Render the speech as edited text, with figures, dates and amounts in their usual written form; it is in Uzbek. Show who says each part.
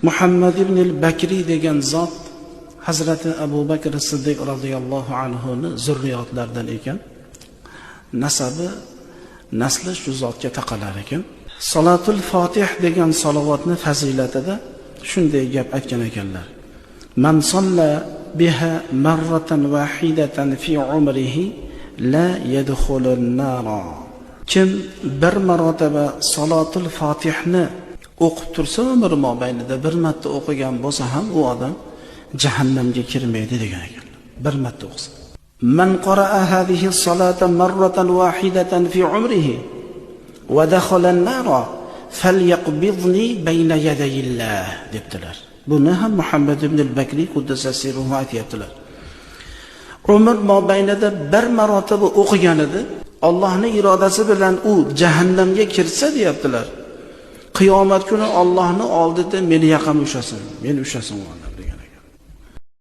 Speaker 1: Muhammad ibn al-Bakri degan zot Hazrati Abu Bakr Siddiq radhiyallohu anhu ni zurriyotlaridan ekan. Nasli shu zotga taqalar ekan. Salatul Fatih degan salovatni fazilatida shunday gap aytgan ekanlar. Man salla biha marratan wahidatan fi umrihi la yadkhulun nara. Kim bir marotaba Salatul Fatihni o'qib tursa umr mobaynida bir marta o'qigan bo'lsa ham u odam jahannamga kirmaydi degan ekanlar. Bir marta o'qisa. Man qara'a hadhihi as-salata marratan wahidatan fi umrihi wa dakhala an-nara falyaqbidni bayna yadayillah debdilar. Buni ham Muhammad ibn al-Bakri quddasasi ruhi aytibdilar. Umr mobaynida bir marotaba o'qigan edi. Allohning irodasi bilan u jahannamga kirsa deyaptilar. Qiyomat kuni Allohning oldida meni yaqam ushasin, men ushasin